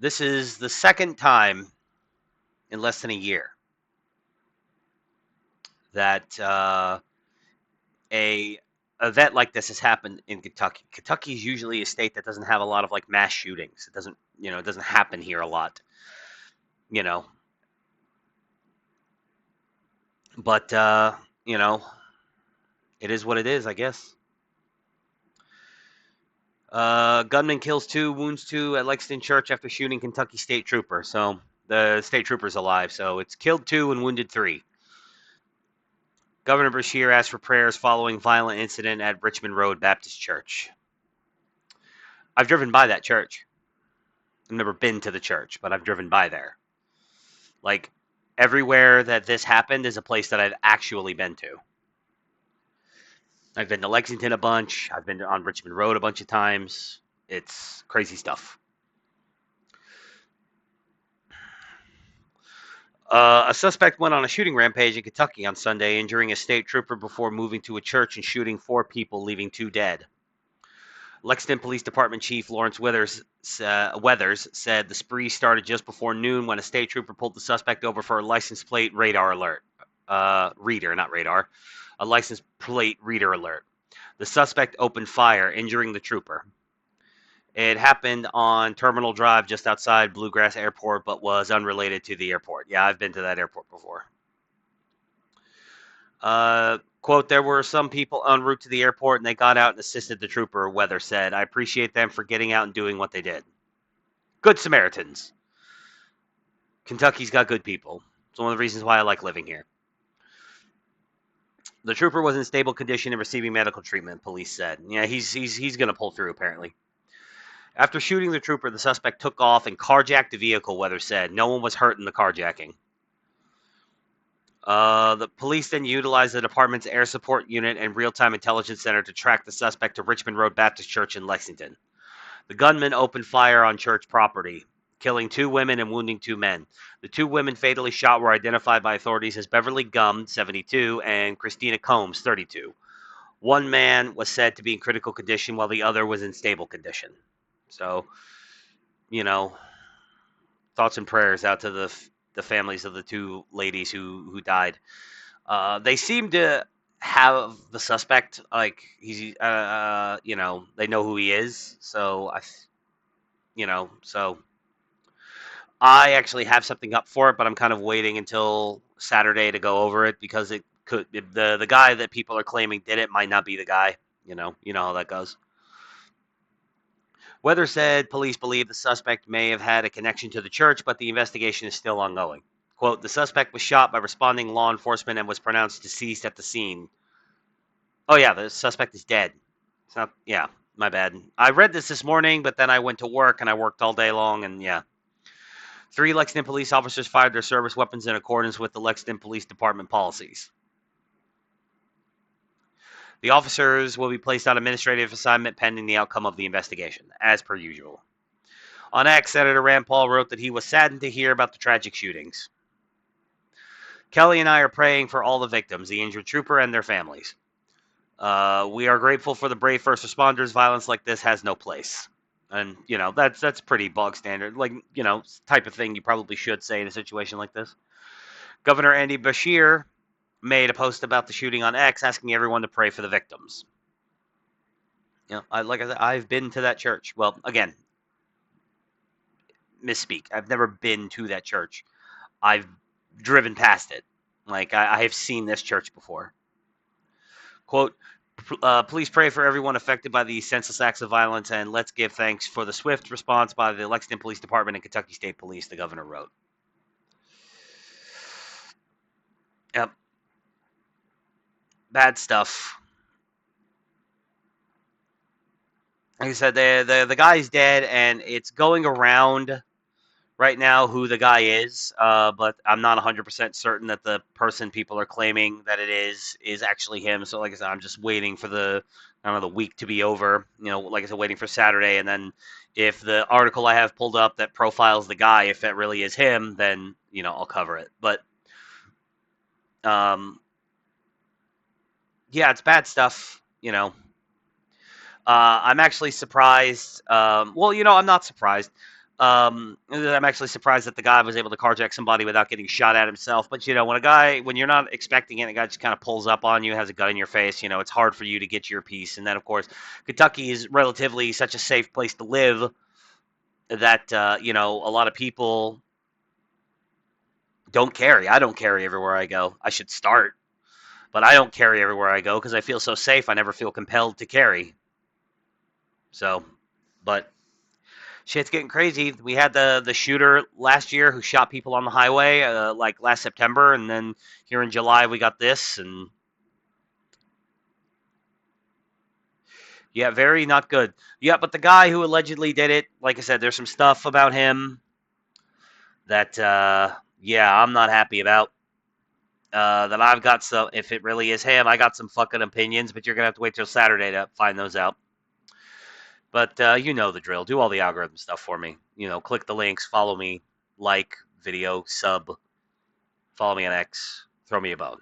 This is the second time in less than a year that a event like this has happened in Kentucky. Kentucky is usually a state that doesn't have a lot of like mass shootings. It doesn't happen here a lot, you know. But you know, it is what it is, I guess. Gunman kills 2, wounds 2 at Lexington Church after shooting Kentucky State Trooper. So the state trooper's alive. So it's killed 2 and wounded 3. Governor Beshear asked for prayers following violent incident at Richmond Road Baptist Church. I've driven by that church. I've never been to the church, but I've driven by there. Like, everywhere that this happened is a place that I've actually been to. I've been to Lexington a bunch. I've been on Richmond Road a bunch of times. It's crazy stuff. A suspect went on a shooting rampage in Kentucky on Sunday, injuring a state trooper before moving to a church and shooting 4 people, leaving 2 dead. Lexington Police Department Chief Lawrence Weathers said the spree started just before noon when a state trooper pulled the suspect over for a license plate radar alert. Reader, not radar. A license plate reader alert. The suspect opened fire, injuring the trooper. It happened on Terminal Drive just outside Bluegrass Airport, but was unrelated to the airport. Yeah, I've been to that airport before. Quote, there were some people en route to the airport and they got out and assisted the trooper, Weather said. I appreciate them for getting out and doing what they did. Good Samaritans. Kentucky's got good people. It's one of the reasons why I like living here. The trooper was in stable condition and receiving medical treatment, police said. Yeah, he's going to pull through, apparently. After shooting the trooper, the suspect took off and carjacked the vehicle, Weather said. No one was hurt in the carjacking. The police then utilized the department's air support unit and real-time intelligence center to track the suspect to Richmond Road Baptist Church in Lexington. The gunman opened fire on church property, killing 2 women and wounding 2 men. The 2 women fatally shot were identified by authorities as Beverly Gum, 72, and Christina Combs, 32. One man was said to be in critical condition while the other was in stable condition. So, thoughts and prayers out to the families of the 2 ladies who died. They seem to have the suspect, like, he's, they know who he is. So, I actually have something up for it, but I'm kind of waiting until Saturday to go over it because it could, the guy that people are claiming did it might not be the guy. You know how that goes. Weather said police believe the suspect may have had a connection to the church, but the investigation is still ongoing. Quote, the suspect was shot by responding law enforcement and was pronounced deceased at the scene. Oh, yeah, the suspect is dead. It's not, yeah, my bad. I read this morning, but then I went to work and I worked all day long, and yeah. 3 Lexington police officers fired their service weapons in accordance with the Lexington Police Department policies. The officers will be placed on administrative assignment pending the outcome of the investigation, as per usual. On X, Senator Rand Paul wrote that he was saddened to hear about the tragic shootings. Kelly and I are praying for all the victims, the injured trooper, and their families. We are grateful for the brave first responders. Violence like this has no place. And, that's pretty bog standard. Like, type of thing you probably should say in a situation like this. Governor Andy Beshear made a post about the shooting on X asking everyone to pray for the victims. Like I said, I've been to that church. Well, again, misspeak. I've never been to that church. I've driven past it. Like, I have seen this church before. Quote, please pray for everyone affected by these senseless acts of violence, and let's give thanks for the swift response by the Lexington Police Department and Kentucky State Police, the governor wrote. Yep. Bad stuff. Like I said, the guy's dead, and it's going around right now who the guy is, but I'm not 100% certain that the person people are claiming that it is actually him. So, like I said, I'm just waiting for the week to be over. Like I said, waiting for Saturday, and then if the article I have pulled up that profiles the guy, if that really is him, then I'll cover it. But yeah, it's bad stuff. I'm actually surprised. I'm not surprised. I'm actually surprised that the guy was able to carjack somebody without getting shot at himself. But when you're not expecting it, a guy just kind of pulls up on you, has a gun in your face. It's hard for you to get your piece. And then, of course, Kentucky is relatively such a safe place to live that a lot of people don't carry. I don't carry everywhere I go. I should start, but I don't carry everywhere I go because I feel so safe. I never feel compelled to carry. So, but shit's getting crazy. We had the shooter last year who shot people on the highway, like last September, and then here in July we got this, and yeah, very not good. Yeah, but the guy who allegedly did it, like I said, there's some stuff about him that, yeah, I'm not happy about. That I've got some. If it really is him, I got some fucking opinions, but you're gonna have to wait till Saturday to find those out. But you know the drill. Do all the algorithm stuff for me. Click the links, follow me, like, video, sub, follow me on X, throw me a bone.